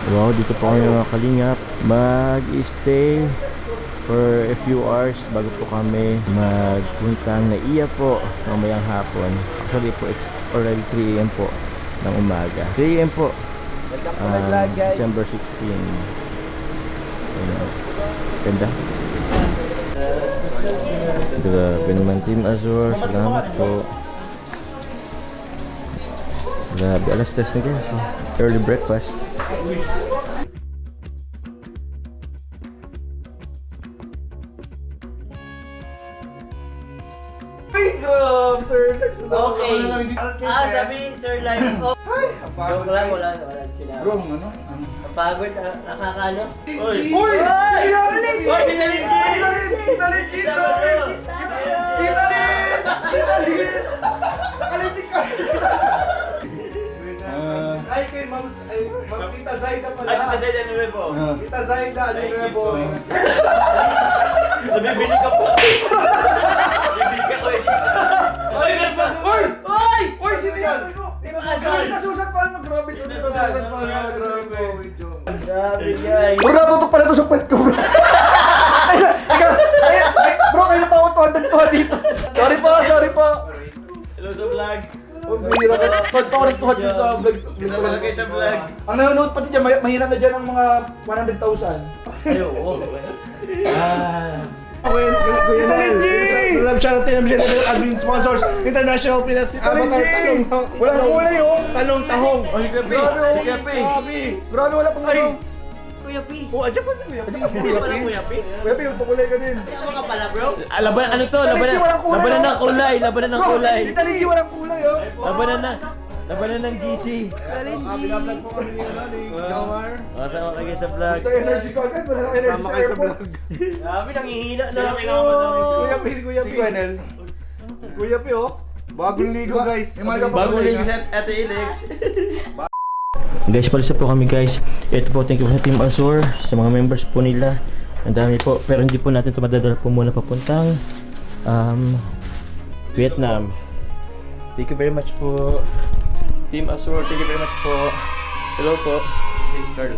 Wow, dito po kami mga kalingap. Mag-stay for a few hours bago po kami magpuntang Naiya po mamayang hapon. Actually po, it's already 3 AM po ng umaga. 3 AM po. December 16. Ayun. Ganda. Grabe naman Team Azure. Salamat po. Grabe, alas 3 na guys. Early breakfast. Sir, Okay. Sabi, Sir Live. Oh. Joke lang, wala sila. Bro, ano? Kapagod, nakakalo. Uy! Uy! Uy! Pinaligid! Pinaligid! Nakalitik ka! Ay, kay Ma'am Tita Zaida pala. Ay, Tita Zaida Nuevo. Tita Zaida Nuevo. Nabibili ka po. Bibili ka ko eh. Uy! Uy! Uy! Uy! Sino yan? Tita Susan pa naman. Grabe to. Tita Susan pa naman. Grabe guys. Bro, natutok pala to sa pet ko. Bro, kayo pa ako 200 dito. Sorry po. Hello sa vlog. Huwag mahirap ka. Tuhad yun sa vlog. Hello kayo sa vlog. Ang nanonood pati dyan, mahirap na dyan ang mga 100,000. Ay, oo. Kuya Nel, love shoutout namin siya ng admin sponsors, International Pinas Avatar Talong. Walang kulay oh. Talong tahong. Grabe, wala pang ano. Kuya P. Oh, adyan pa si Kuya. Kuya P. Kuya P, magpakulay ka din. Ano ka pala bro? Labanan, ano to? Labanan ng kulay. Labanan ng kulay. Italigi walang kulay oh. Labanan ng GC. Binablog po kami ni Jomar. Kasama kayo sa vlog. Basta energy ko agad, wala energy Sama kayo sa vlog. Grabe, nangihina na ako. Kuya P. Kuya P, oh. Bagong ligo, guys. Bago ligo sa Ate Elex. Guys, palisa po kami guys. Ito po, thank you sa Team Azure, sa mga members po nila. Ang dami po, pero hindi po natin ito madadala po muna papuntang Vietnam. Thank you very much po Team Azure, thank you very much po. Hello po. Hey Carl.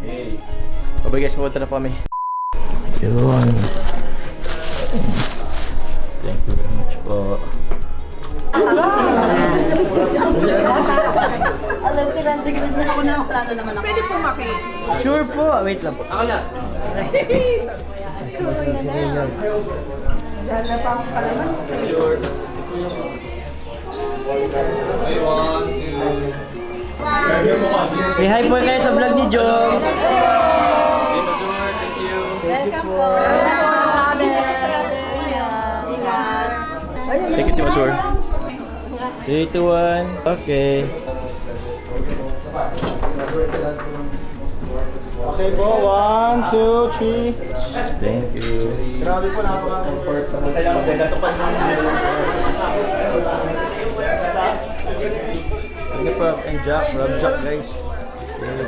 Hey. Bye guys, pupunta na po kami. Yun. Thank you very much po. Alam ko lang, tignan niya ako na plano naman ako. Pwede pumaki. Sure po. Wait lang po. Ako na. Dahil na pa akong kalaman. Sure. Say hi po kayo sa vlog ni Jom. Team Azure, thank you. Welcome po. Ingat. Thank you, Team Azure. 3, 2, 1. Okay. Okay po, 1, 2, 3. Thank you. Grabe po, napaka-comfort. Salamat din. Natupad mo Thank you po. And Jack, Rob Jack guys.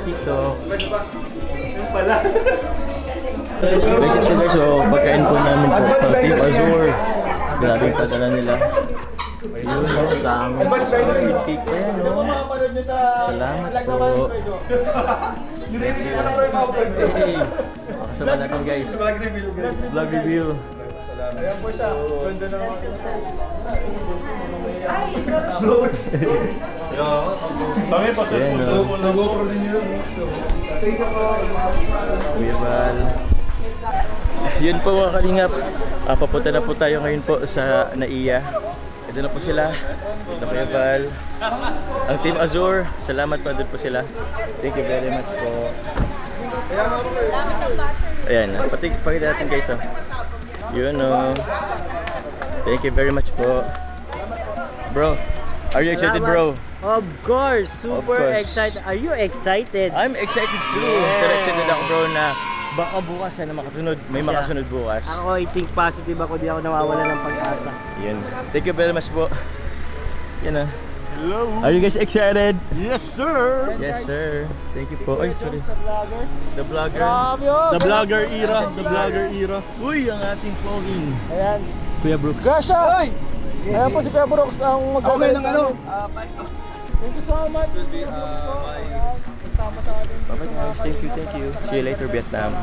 Tito. yung pala. Guys, guys, so pagkain po namin po ng Team Azure. Grabe yung padala nila. Yun, dami. Sweet cake pa yan, no? Salamat po. Nireview ko na po yung mga vlog. Hey, kasama natin guys. Vlog review. Ayan po siya. Ganda na mga Ayan, no? Nag-GoPro din yun. Thank you po. Kuya Val. Yun po mga kalingap. Papunta na po tayo ngayon po sa Naiya. Ito na po sila. Ito Kuya Val. Ang Team Azure. Salamat po. Doon po sila. Thank you very much po. Ayan. Pakita natin guys. Oh. Yun o. Thank you very much po. Bro. Are you excited bro? Of course, super Of course. excited. Are you excited? I'm excited too. Yeah. Pero excited ako bro na baka bukas na makasunod. May makasunod bukas. Ako, I think positive ako, di ako nawawala ng pag-asa. Yun. Thank you very much po. Yan ah. Hello. Are you guys excited? Yes, sir. Yes sir. Thank you po. Ay, sorry. The vlogger. The vlogger era. The vlogger era. Uy, ang ating poging. Ayan. Kuya Brooks. Gasha! Ayan po si Kuya Brooks ang mag-comment ng ano? Thank you so much. Tama sa atin. Bye guys, thank you. See you later, Vietnam.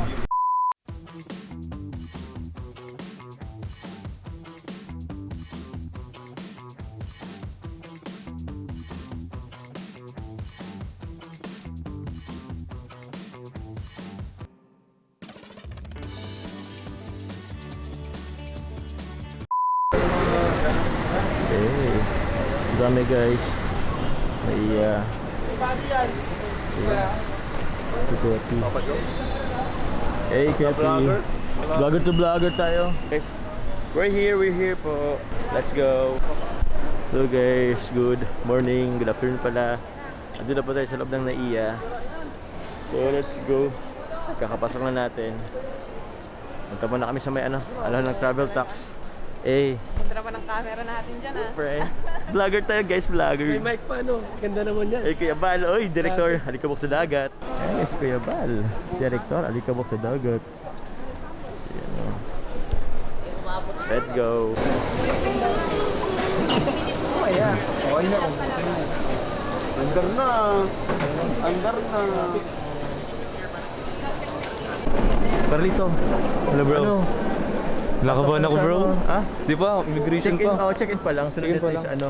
Okay. Dami guys. May hey, Kepi. Vlogger to vlogger tayo. Guys, we're here po. Let's go. So guys, good morning, good afternoon pala. Andun na po tayo sa loob ng NAIA. So let's go. Kakapasok na natin. Punta muna kami sa may ano ng travel tax. Eh, Punta naman ang camera natin dyan ah. friend. Vlogger tayo guys, vlogger. May mic pa no? Ganda naman yan. Eh, Kuya Bal, oy, Director, Alikabok sa Dagat. Eh, si Kuya Bal, Director, Alikabok sa Dagat. Ayan, oh. Let's go. Ayan. Okay na. Under na. Carlito. Hello bro. Ano? Nakabahan ako bro. Ha? Di ba? Immigration Check-in, pa. check-in pa lang. Sunod Check-in pa natin lang. sa ano.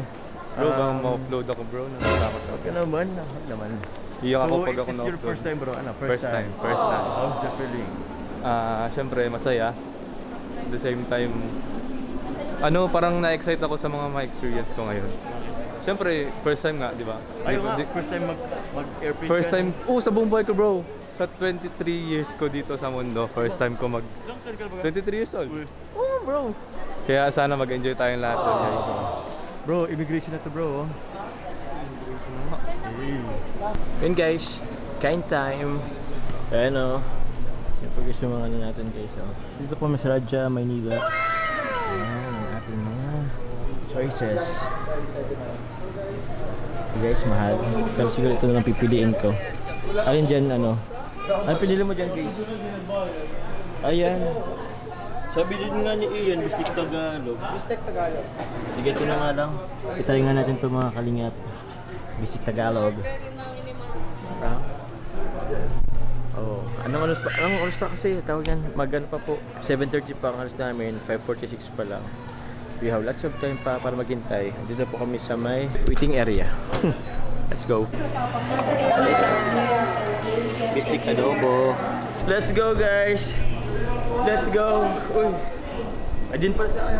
Bro, baka ma-upload ako bro. Natatakot ako. Okay naman, okay naman. Iyak ako So, pag ako it is your na-upload. first time bro? Ano? First time. First time. How's the feeling? Siyempre, masaya. At the same time, parang na-excite ako sa mga ma-experience ko ngayon. Siyempre, first time nga, di ba? Ayaw nga, first time mag-airplane First ka. time, sa buong buhay ko bro. Sa 23 years ko dito sa mundo, first time ko 23 years old. Oh bro. Kaya sana mag-enjoy tayong lahat doon, guys. Bro, immigration na to bro. Hey. Yun guys, kain time. Ayan o. Siyempre guys yung mga ano natin guys. Oh. Dito po sa Radya, Maynila. Ayan ang ating mga choices. Guys, mahal. Pero siguro ito na lang pipiliin ko. Alin dyan ano? Ano pinili mo dyan guys? Ayan. Sabi din nga ni Ian, Bistik Tagalog. Bistek Tagalog. Sige, ito na nga lang. Itry nga natin ito mga kalingap. Bistik Tagalog. Ah? Oh, anong oras pa kasi? Tawag yan, magano pa po. 7:30 pa ang alas namin, 5:46 pa lang. We have lots of time pa para maghintay. Dito po kami sa may waiting area. Let's go. Bistik adobo. Let's go guys. Let's go. Uy. Adin pa sa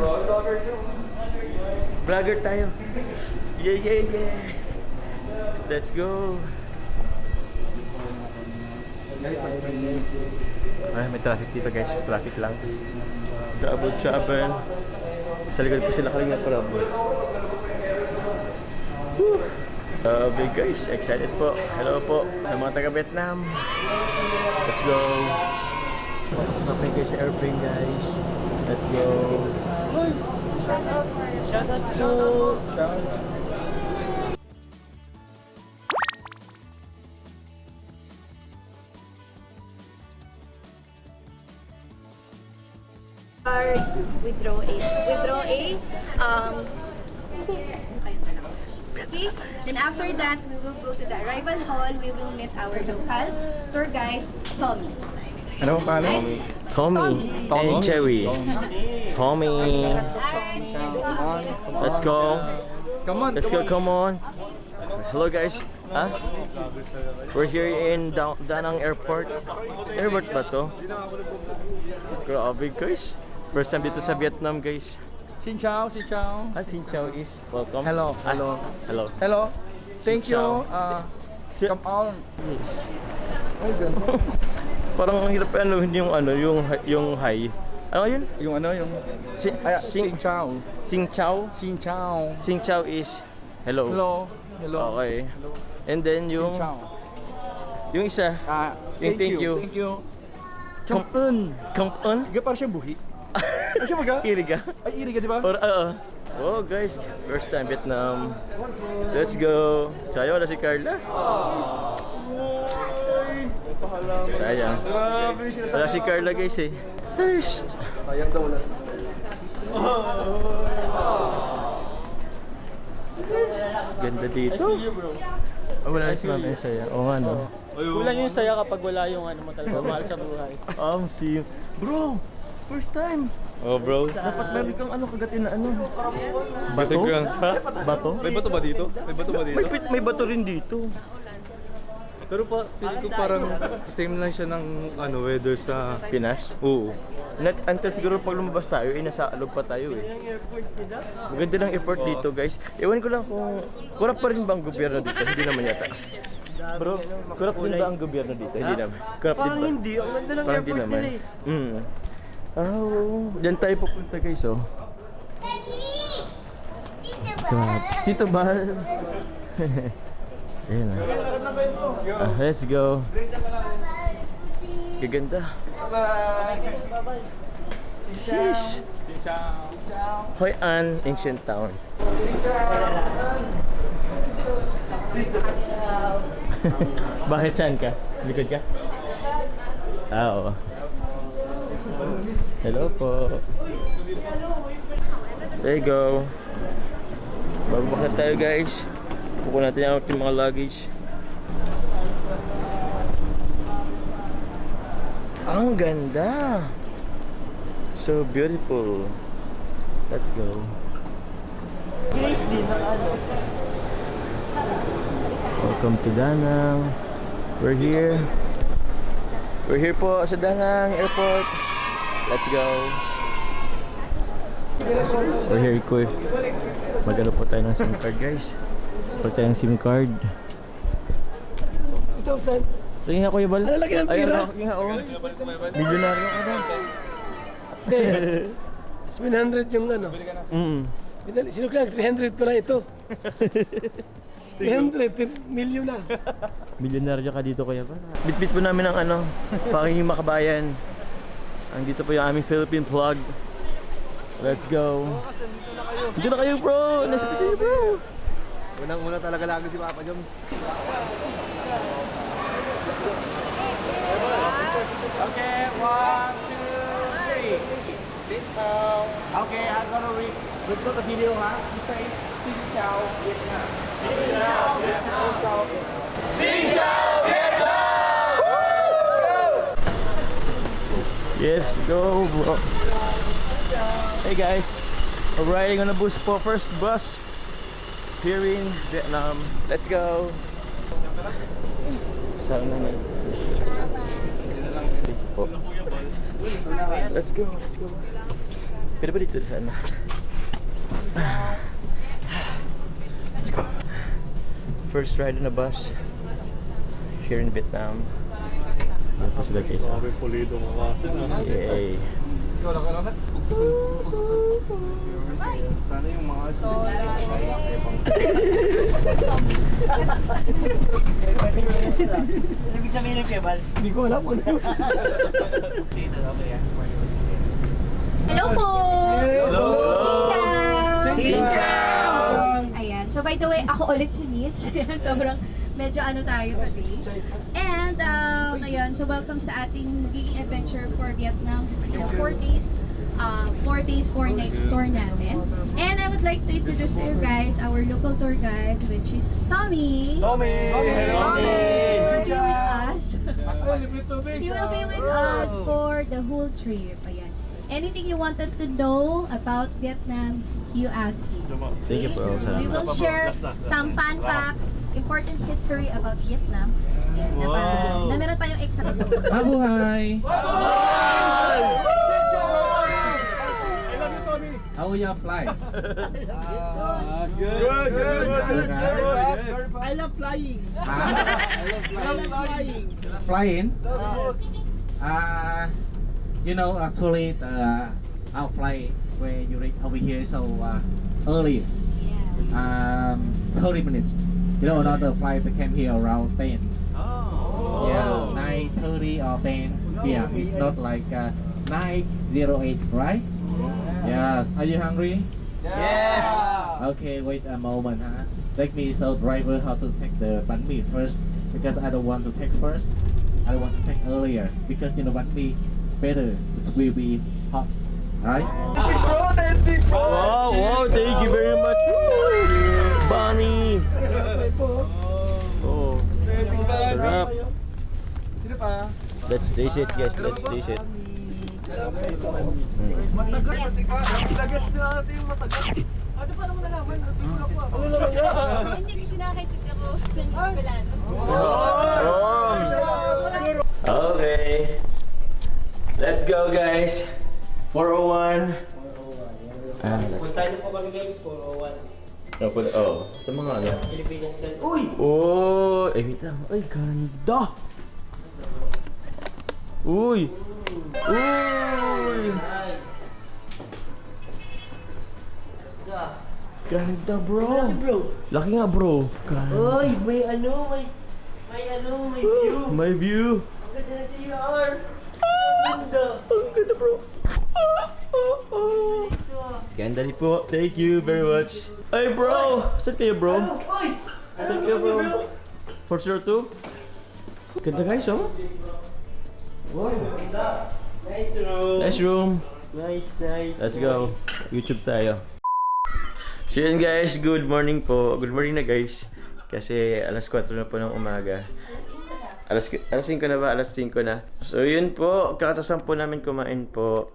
vlogger tayo. Yeah. Let's go. Ay, may traffic dito guys. Traffic lang. Travel. Sa likod po sila kalinga para po. Big guys, excited po. Hello po sa mga taga Vietnam. Let's go. Mapay kayo sa airplane guys. Let's go. Shout out to Our withdraw A. Okay, then after that, we will go to the arrival hall. We will meet our local tour guide, Tommy. Ano ang pangalan? Tommy and Cherry. Tommy. Alright, Let's go. Let's go, come on. Hello guys. Huh? We're here in Da Nang Airport. Airport ba to? Grabe guys. First time dito sa Vietnam guys. Xin chào. Xin chào is welcome. Hello. Hello. Thank Xin you. chào. Come on. Parang ang hirap yung hi. Ano yun? Yung Xin chào. Xin chào. Xin chào. Xin chào is hello. Okay. And then yung isa, yung thank you. Come on. Come on. Iga para siyang buhi. Ay siya maga? Iriga. Ay iriga di ba? Or oh guys, first time Vietnam. Let's go. Sayang wala si Carla. Sayang. Wala si Carla guys eh. Sayang daw wala. Ganda dito. Oh, wala si Ma'am Esaya. Oo nga no. Kulang yung saya kapag wala yung ano mo talaga, mahal sa buhay. Si bro, first time. Oh bro. Dapat meron kang ano kagatin na ano. Bato? Ha? Bato? May bato ba dito? May bato ba dito? May bato rin dito. Pero pa, feeling ko parang same lang siya ng ano, weather sa Pinas? Oo. Not until siguro pag lumabas tayo, nasa alog pa tayo eh. Maganda ng airport dito guys. Ewan ko lang kung kurap pa rin ba ang gobyerno dito? Hindi naman yata. Bro, kurap din ba ang gobyerno dito? Hindi naman. Kurap din ba? Hindi, ang ganda ng Parang di airport naman. nila eh. Oh, diyan tayo pupunta guys oh. God. Tito Bal. Ayan ah. Let's go. Gaganda. Sheesh. Hoi An, ancient town. Bakit saan ka? Likod ka? Oo. Hello po. There you go. Bababa na tayo guys. Kukuha natin yung ating mga luggage. Ang ganda. So beautiful. Let's go. Welcome to Danang. We're here. We're here po sa Danang Airport. Let's go. We're here ko. Magano po tayo ng SIM card guys. Pag tayo ng SIM card. 2,000. Tingin nga Kuya Bal. Lalaki ng pira. Ayun nga oh. Milyonaryo ka na. Hindi. 700 yung ano. Sino kaya 300 pala ito? 300 million na. Milyonaryo ka dito Kuya Bal. Bitbit po namin ang ano, Panginging Makabayan. Andito po yung aming Philippine vlog. Let's go. Dito na kayo bro. Nasa dito bro. Unang-una talaga lagi si Papa Joms. Okay, 1, 2, 3. Xin chào. Okay, I'm gonna record the video ha. You say Xin chào Vietnam. Xin chào Vietnam. Xin chào Vietnam. Yes, go bro. Hey guys. We're riding on a bus po. First bus here in Vietnam. Let's go. Sana na. Let's go, let's go. Pwede ba dito sana? Let's go. First ride on a bus here in Vietnam. Ano pa sila guys? Pulido ko ka. Yay. Sana yung mga Ibig sabihin ng kebal? Hindi ko alam ano. Hello po! Hello! Xin Xin ciao! Ayan. So by the way, ako ulit si Mitch. Sobrang medyo ano tayo today. And ayan, so welcome sa ating magiging adventure for Vietnam. 4 days. 4 days, 4 nights tour natin. And I would like to introduce to you guys our local tour guide, which is Tommy. Tommy! He will be with us. He will be with us for the whole trip. Ayan. Anything you wanted to know about Vietnam, you ask him. Thank you bro. We will share some fun facts, important history about Vietnam. Ayan, na meron tayong exact. Mabuhay! How will you fly? Good. I love flying. Flying? You know, actually, I'll fly when you reach over here so early. 30 minutes. You know, another flight that came here around 10. Oh. Yeah, 9:30 or 10 p.m. It's not like 9:08, right? Yes. Are you hungry? Yes. Okay, wait a moment, huh? Let me show driver how to take the banh mi first because I don't want to take first. I want to take earlier because you know banh mi better. It will be hot, right? Wow, wow, thank you very much. Bunny. Oh, sarap. Let's taste it guys, let's taste it. Hindi, sinakit ako sa Nicolano. Okay. Let's go guys. 401. Punta niyo po kami guys, 401. Oh, sa mga ano? Pilipinas ka. Uy! Oh, wait lang. Ay, ganda. Uy. Uy. Nice. Ganda bro. Bro. Laki nga bro. Ganda. Uy, may view. My view. Ganda na CR. Ganda. Ang ganda bro. Ganda rin po. Thank you very much. Ay bro. Saan kayo bro? Uy! Saan kayo bro? 402? Ganda guys oh. Nice room. Nice room. Nice. Let's go. YouTube tayo. So yun guys, good morning po. Good morning na guys. Kasi alas 4 na po ng umaga. Alas 5 na ba? Alas 5 na. So yun po, kakatasan po namin kumain po.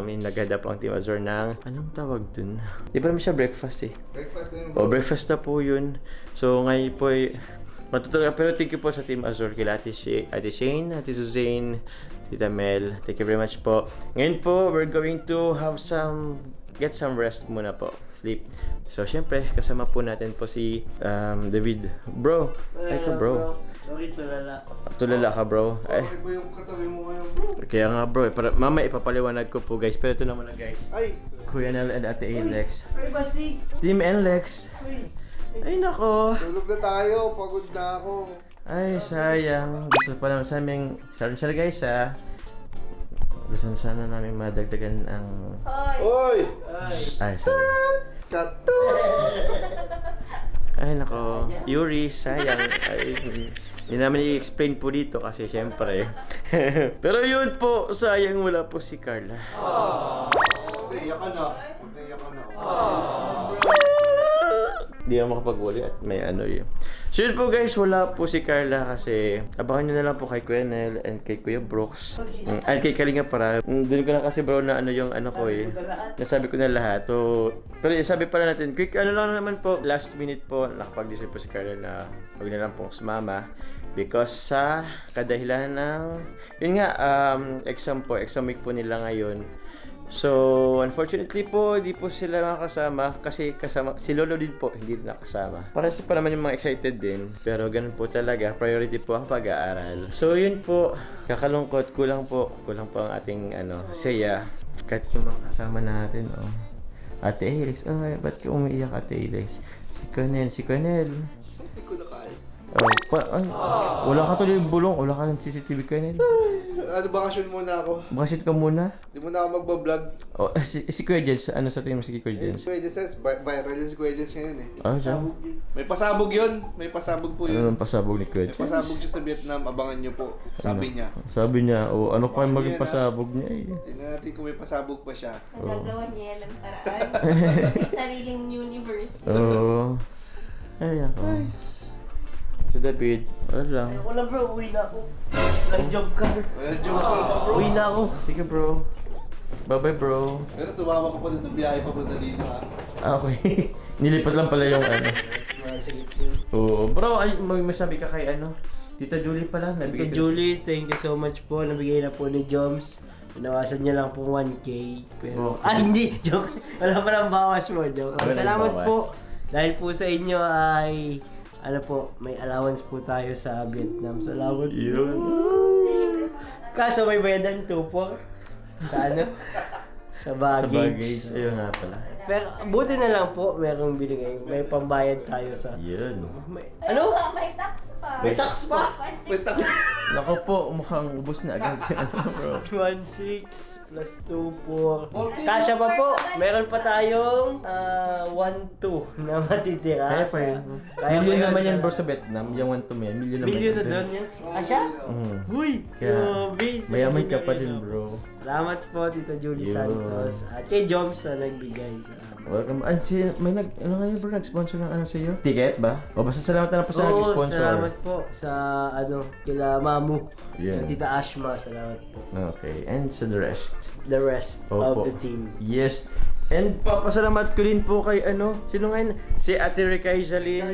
Naghada po ang Team Azor ng, anong tawag dun? Di ba naman siya breakfast eh? Breakfast na yun. O, breakfast na po yun. So ngayon po ay matutulog. Pero thank you po sa Team Azor. Kila Ate Shane, Ate Suzanne, Tita Mel. Thank you very much po. Ngayon po, we're going to have get some rest muna po. Sleep. So, syempre, kasama po natin po si David. Bro, ay ka bro. Sorry, tulala. Tulala ka bro. Ay, Bakit ba yung katabi mo ngayon, bro? kaya nga bro, mama ipapaliwanag ko po guys. Pero ito naman na guys. Ay! Kuya Nel and Ate Alex. Privacy. Team Alex. Ay nako. Tulog na tayo. Pagod na ako. Ay, sayang. Gusto pa naman sa aming... Sorry guys ha. Gusto sana namin madagdagan ang... Oy! Ay, sorry. Cut! Ay, nako. Yuri, sayang. Ay, hindi namin i-explain po dito kasi syempre. Pero yun po, sayang wala po si Carla. Iyak ka na. Iyak ka na. Hindi ako makapag-wali at may ano yun. So yun po guys, wala po si Carla kasi abangan nyo na lang po kay Kuya Nel and kay Kuya Brooks. At kay Kalinga para. Doon ko na kasi bro na ano yung ano ko eh. Nasabi ko na lahat. So, pero sabi pala natin, quick ano lang naman po, last minute po, nakapag-decide po si Carla na huwag na lang pong sumama. Because sa kadahilan ng, yun nga, exam week po nila ngayon. So, unfortunately po, hindi po sila makakasama kasi si Lolo din po, hindi rin nakasama. Para pa naman yung mga excited din. Pero ganun po talaga, priority po ang pag-aaral. So, yun po, kakalungkot, kulang po ang ating saya. Kahit yung mga kasama natin, oh. Ate Iris, ay, ba't ka umiiyak Ate Iris? Si Cornel. Hindi ko na kaya. Wala ka tuloy yung bulong, wala ka ng CCTV Cornel. Ano, bakasyon muna ako. Bakit ka muna? Hindi muna ako magbablog. Oh, si Kuya Jens, ano sa tingin mo si Kuya Eh, Jens? Kuya Jens, viral yung si Kuya Jens ngayon eh. Ah, siya? May pasabog yun. May pasabog po Ano yun. nang pasabog ni Kuya May Jens? pasabog siya sa Vietnam. Abangan nyo po. Sabi niya. Sabi niya, oh, ano pa yung maging Yan, pasabog niya eh. Tingnan natin kung may pasabog pa siya. Nagagawa niya yan ng paraan. May sariling universe. Oo. Ay, ako. Si David, wala lang. Wala bro, uwi na ako. Nag-job ka. Well, joke ko pa bro. Uwi na ako. Sige bro. Bye-bye bro. Pero sumama ko pa din sa biyahe papunta dito ha. Ah, okay. Nilipat lang pala yung ano. Oo. Bro, ay, may sabi ka kay ano? Tita Julie pala. Kay Julie, thank you so much po. Nabigay na po ni Joms. Pinawasan niya lang po 1K. Pero, hindi! Joke! Wala pa lang bawas mo. Joke. Wala Salamat bawas. po. Dahil po sa inyo ay, ano po, may allowance po tayo sa Vietnam. Salamat po. Yun. Kaso may bayadan 2-4. Sa ano? Sa Sa baggage. baggage. Ayun nga pala. Pero buti na lang po, merong binigay. May pambayad tayo sa... Yun. Ano? May tax pa. May tax pa? Wait, Nako po, mukhang ubos na agad. Ano bro? 1.6 Plus 2, 4. Kasya pa po. Meron pa tayong 1-2 na matitira. Kaya pa yun. Million naman yan bro sa Vietnam. Yung 1 to million. Million naman. Million na doon yan. Kasya? Uy! Kaya, Grabe! mayaman ka pa din bro. Salamat po, Tita Julie Yun. Santos. At kay Joms na nagbigay. Welcome. Ay, ano nga yun bro? Nag-sponsor ng ano sa iyo? Ticket ba? O basta salamat na lang po sa Oo, nag-sponsor. salamat po sa kila Mamu. Yeah. Tita Ashma, salamat po. Okay, and sa the rest. The rest Opo. of the team. Yes. And papasalamat ko din po kay sino nga yun? Si Ate Ricay Jalin.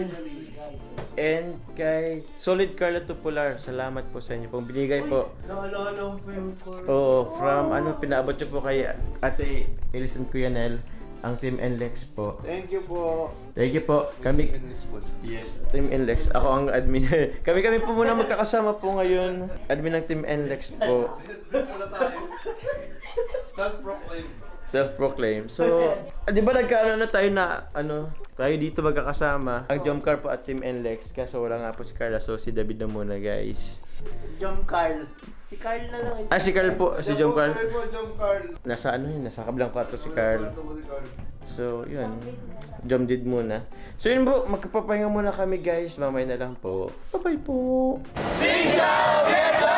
And kay Solid Carla Tupular. Salamat po sa inyo pong binigay po. Lolo po yung Oo, from pinaabot nyo po kay Ate Elison Cuyanel, ang Team NLEX po. Thank you po. Thank you po. Kami, yes, Team NLEX. Ako ang admin. kami po muna magkakasama po ngayon. Admin ng Team NLEX po. Wala tayo. Self-proclaim. Self-proclaim. So, di ba nagkaano na tayo na, tayo dito magkakasama. Ang Jomcar po at Team NLEX. Kaso wala nga po si Carla. So, si David na muna, guys. Jom Carl. Si Carl na lang. Si Carl po. Si Jomcar. Jom Carl. Nasa nasa kablang kwarto si Carl. So, yun. Jom did muna. So, yun po. Magpapahinga muna kami, guys. Mamaya na lang po. Bye-bye po. Xin chào Việt Nam!